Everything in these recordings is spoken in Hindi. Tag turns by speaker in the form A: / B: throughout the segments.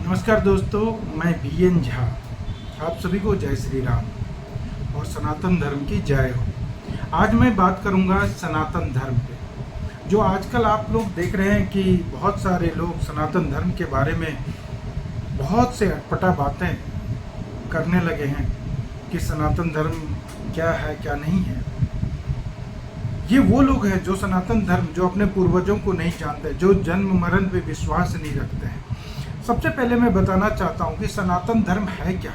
A: नमस्कार दोस्तों, मैं बीएन झा। आप सभी को जय श्री राम और सनातन धर्म की जय हो। आज मैं बात करूंगा सनातन धर्म पे। जो आजकल आप लोग देख रहे हैं कि बहुत सारे लोग सनातन धर्म के बारे में बहुत से अटपटा बातें करने लगे हैं कि सनातन धर्म क्या है क्या नहीं है। ये वो लोग हैं जो सनातन धर्म, जो अपने पूर्वजों को नहीं जानते, जो जन्म मरण पे विश्वास नहीं रखते हैं। सबसे पहले मैं बताना चाहता हूँ कि सनातन धर्म है क्या।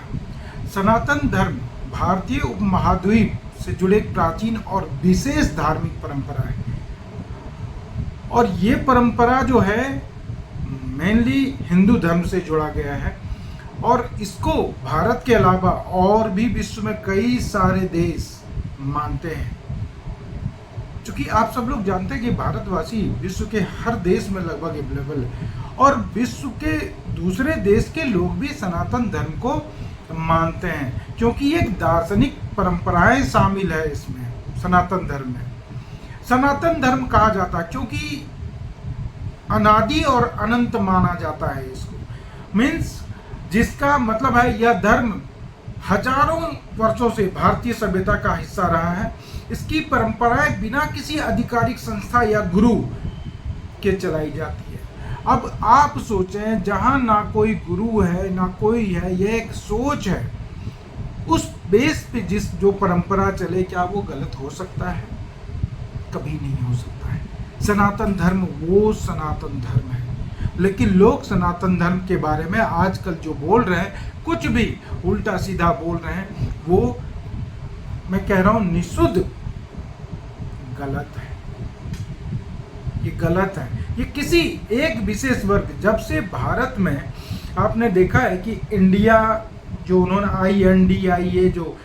A: सनातन धर्म भारतीय उपमहाद्वीप से जुड़े एक प्राचीन और विशेष धार्मिक परंपरा है। और ये परंपरा जो है मेनली हिंदू धर्म से जुड़ा गया है और इसको भारत के अलावा और भी विश्व में कई सारे देश मानते हैं। क्योंकि आप सब लोग जानते हैं कि भारतवासी विश्व के हर देश में लगभग अवेलेबल है और विश्व के दूसरे देश के लोग भी सनातन धर्म को मानते हैं, क्योंकि एक दार्शनिक परंपराएं शामिल है इसमें। सनातन धर्म में सनातन धर्म कहा जाता है क्योंकि अनादि और अनंत माना जाता है इसको। मीन्स जिसका मतलब है यह धर्म हजारों वर्षों से भारतीय सभ्यता का हिस्सा रहा है। इसकी परंपराएं बिना किसी आधिकारिक संस्था या गुरु के चलाई जाती है। अब आप सोचें, जहां ना कोई गुरु है ना कोई है, यह एक सोच है। उस बेस पे जो परंपरा चले, क्या वो गलत हो सकता है? कभी नहीं हो सकता है। सनातन धर्म वो सनातन धर्म है। लेकिन लोग सनातन धर्म के बारे में आजकल जो बोल रहे हैं, कुछ भी उल्टा सीधा बोल रहे हैं, वो मैं कह रहा हूं निशुद्ध गलत है। ये गलत है। ये किसी एक विशेष वर्ग, जब से भारत में आपने देखा है कि इंडिया जो उन्होंने INDIA जो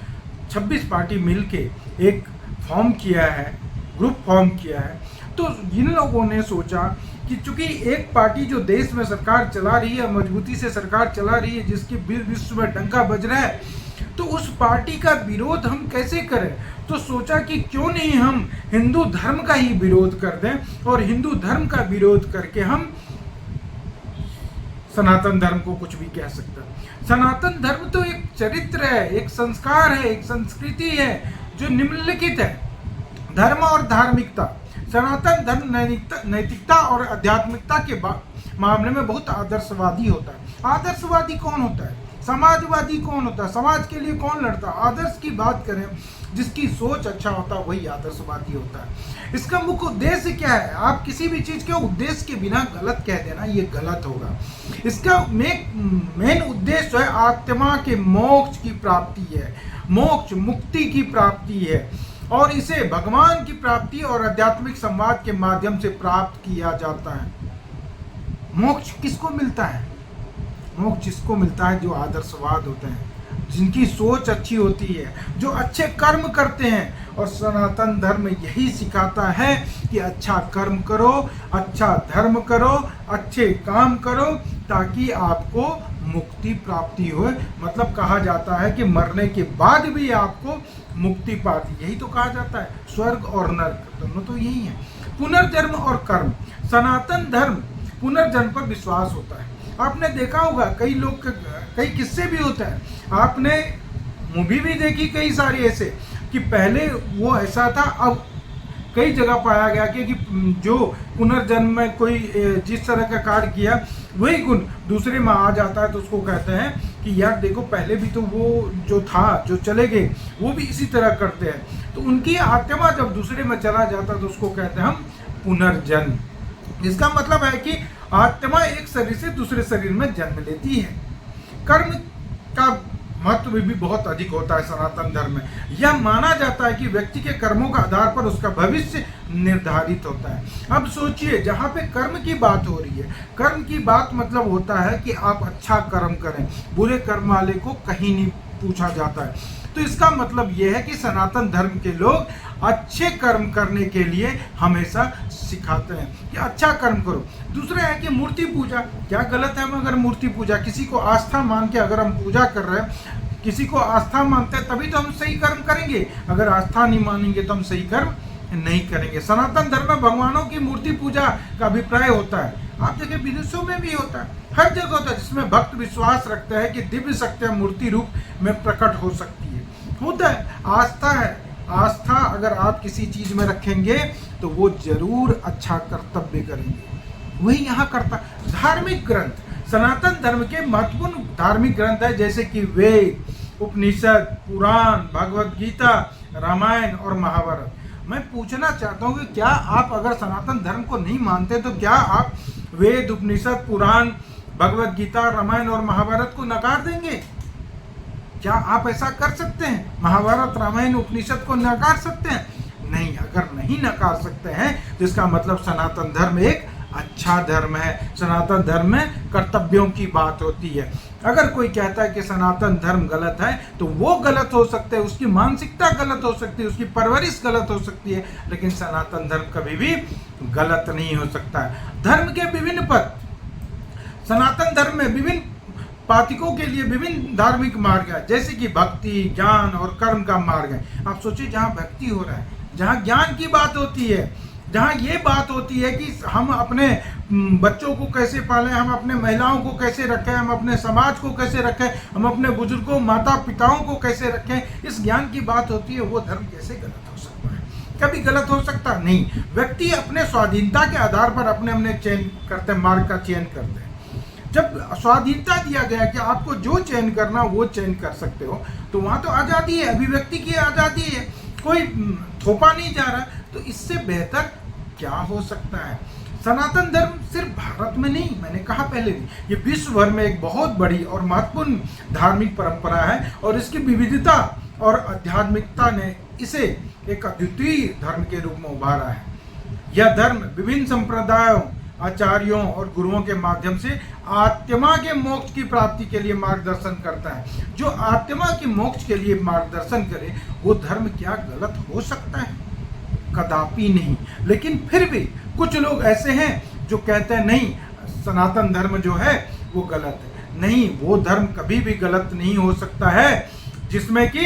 A: 26 पार्टी मिलके एक फॉर्म किया है, ग्रुप फॉर्म किया है, तो इन लोगों ने सोचा कि चूंकि एक पार्टी जो देश में सरकार चला रही है, मजबूती से सरकार चला रही है, जिसके विश्व में डंका बज रहा है, तो उस पार्टी का विरोध हम कैसे करें। तो सोचा कि क्यों नहीं हम हिंदू धर्म का ही विरोध कर दें और हिंदू धर्म का विरोध करके हम सनातन धर्म को कुछ भी कह सकते हैं। सनातन धर्म तो एक चरित्र है, एक संस्कार है, एक संस्कृति है जो निम्नलिखित है। धर्म और धार्मिकता। सनातन धर्म नैतिकता और आध्यात्मिकता के मामले में बहुत आदर्शवादी होता है। आदर्शवादी कौन होता है? समाजवादी कौन होता है? समाज के लिए कौन लड़ता है? आदर्श की बात करें, जिसकी सोच अच्छा होता है वही आदर्शवादी होता है। इसका मुख्य उद्देश्य क्या है? आप किसी भी चीज के उद्देश्य के बिना गलत कह देना, ये गलत होगा। इसका मेन उद्देश्य है आत्मा के मोक्ष की प्राप्ति है, मोक्ष मुक्ति की प्राप्ति है और इसे भगवान की प्राप्ति और आध्यात्मिक संवाद के माध्यम से प्राप्त किया जाता है। मोक्ष किसको मिलता है? मोक्ष जिसको मिलता है जो आदर्शवाद होते हैं, जिनकी सोच अच्छी होती है, जो अच्छे कर्म करते हैं। और सनातन धर्म यही सिखाता है कि अच्छा कर्म करो, अच्छा धर्म करो, अच्छे काम करो, ताकि आपको मुक्ति प्राप्ति हो। मतलब कहा जाता है कि मरने के बाद भी आपको मुक्ति पाती, यही तो कहा जाता है। स्वर्ग और नरक दोनों तो यही है। पुनर्जन्म और कर्म। सनातन धर्म पुनर्जन्म पर विश्वास होता है। आपने देखा होगा कई लोग, कई किस्से भी होते हैं, आपने मूवी भी देखी कई सारी ऐसे कि पहले वो ऐसा था, अब कई जगह पाया गया कि जो पुनर्जन्म में कोई जिस तरह का कार्य किया वही गुण दूसरे में आ जाता है, तो उसको कहते हैं कि यार देखो पहले भी तो वो जो था, जो चले गए, वो भी इसी तरह करते हैं। तो उनकी आत्मा जब दूसरे में चला जाता है तो उसको कहते हैं हम पुनर्जन्म। इसका मतलब है कि आत्मा एक शरीर से दूसरे शरीर में जन्म लेती है। कर्म का महत्व भी बहुत अधिक होता है सनातन धर्म में। यह माना जाता है कि व्यक्ति के कर्मों का आधार पर उसका भविष्य निर्धारित होता है। अब सोचिए, जहाँ पे कर्म की बात हो रही है, कर्म की बात मतलब होता है कि आप अच्छा कर्म करें, बुरे कर्म वाले को कहीं नहीं पूछा जाता है। तो इसका मतलब यह है कि सनातन धर्म के लोग अच्छे कर्म करने के लिए हमेशा सिखाते हैं कि अच्छा कर्म करो। दूसरा है कि मूर्ति पूजा। क्या गलत है हम अगर मूर्ति पूजा, किसी को आस्था मान के अगर हम पूजा कर रहे हैं, किसी को आस्था मानते हैं तभी तो हम सही कर्म करेंगे। अगर आस्था नहीं मानेंगे तो हम सही कर्म नहीं करेंगे। सनातन धर्म में भगवानों की मूर्ति पूजा का अभिप्राय होता है। आप देखिए विदेशों में भी होता है, हर जगह होता है, जिसमें भक्त विश्वास रखता है कि दिव्य शक्तियां मूर्ति रूप में प्रकट हो सकती है। होता है, आस्था है। आस्था अगर आप किसी चीज में रखेंगे तो वो जरूर अच्छा कर्तव्य करेंगे। वही यहाँ करता। धार्मिक ग्रंथ, सनातन धर्म के महत्वपूर्ण धार्मिक ग्रंथ है, जैसे कि वेद, उपनिषद, पुराण, भगवत गीता, रामायण और महाभारत। मैं पूछना चाहता हूँ कि क्या आप अगर सनातन धर्म को नहीं मानते तो क्या आप वेद, उपनिषद, पुराण, भगवत गीता, रामायण और महाभारत को नकार देंगे? क्या आप ऐसा कर सकते हैं? महाभारत, रामायण, उपनिषद को नकार सकते हैं? नहीं। अगर नहीं नकार सकते हैं तो इसका मतलब सनातन धर्म एक अच्छा धर्म है। सनातन धर्म में कर्तव्यों की बात होती है। अगर कोई कहता है कि सनातन धर्म गलत है तो वो गलत हो सकता है, उसकी मानसिकता गलत हो सकती है, उसकी परवरिश गलत हो सकती है, लेकिन सनातन धर्म कभी भी गलत नहीं हो सकता है। धर्म के विभिन्न पद, सनातन धर्म में विभिन्न पातिकों के लिए विभिन्न धार्मिक मार्ग है, जैसे कि भक्ति, ज्ञान और कर्म का मार्ग है। आप सोचिए, जहाँ भक्ति हो रहा है, जहाँ ज्ञान की बात होती है, जहाँ ये बात होती है कि हम अपने बच्चों को कैसे पालें, हम अपने महिलाओं को कैसे रखें, हम अपने समाज को कैसे रखें, हम अपने बुजुर्गों, माता पिताओं को कैसे रखें, इस ज्ञान की बात होती है, वो धर्म कैसे गलत हो सकता है? कभी गलत हो सकता नहीं। व्यक्ति अपने स्वाधीनता के आधार पर अपने अपने चयन करते, मार्ग का चयन करते हैं। जब स्वाधीनता दिया गया कि आपको जो चयन करना वो चयन कर सकते हो, तो वहाँ तो आज़ादी है, अभिव्यक्ति की आज़ादी है, कोई थोपा नहीं जा रहा। तो इससे बेहतर क्या हो सकता है? सनातन धर्म सिर्फ भारत में नहीं, मैंने कहा पहले भी, ये विश्व भर में एक बहुत बड़ी और महत्वपूर्ण धार्मिक परंपरा है, और इसकी विविधता और आध्यात्मिकता ने इसे एक अद्वितीय धर्म के रूप में उभारा है। यह धर्म विभिन्न संप्रदायों, आचार्यों और गुरुओं के माध्यम से आत्मा के मोक्ष की प्राप्ति के लिए मार्गदर्शन करता है। जो आत्मा के मोक्ष के लिए मार्गदर्शन करे, वो धर्म क्या गलत हो सकता है? कदापि नहीं। लेकिन फिर भी कुछ लोग ऐसे हैं जो कहते हैं नहीं, सनातन धर्म जो है वो गलत है। नहीं, वो धर्म कभी भी गलत नहीं हो सकता है जिसमें कि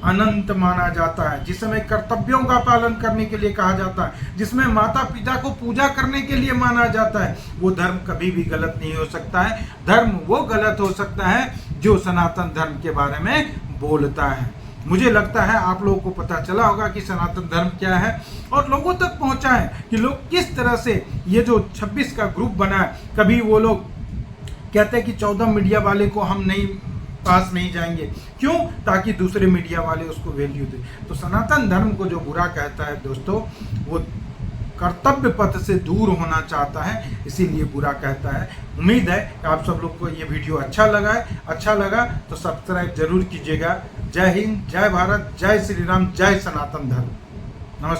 A: अनंत माना जाता है, जिसमें कर्तव्यों का पालन करने के लिए कहा जाता है, जिसमें माता पिता को पूजा करने के लिए माना जाता है, वो धर्म कभी भी गलत नहीं हो सकता है। धर्म वो गलत हो सकता है जो सनातन धर्म के बारे में बोलता है। मुझे लगता है आप लोगों को पता चला होगा कि सनातन धर्म क्या है, और लोगों तक पहुंचा है कि लोग किस तरह से ये जो 26 का ग्रुप बना है, कभी वो लोग कहते हैं कि 14 मीडिया वाले को हम नहीं पास नहीं जाएंगे, क्यों? ताकि दूसरे मीडिया वाले उसको वैल्यू दे। तो सनातन धर्म को जो बुरा कहता है दोस्तों, वो कर्तव्य पथ से दूर होना चाहता है, इसीलिए बुरा कहता है। उम्मीद है कि आप सब लोग को ये वीडियो अच्छा लगा तो सब्सक्राइब जरूर कीजिएगा। जय हिंद, जय भारत, जय श्री राम, जय सनातन धर्म। नमस्कार।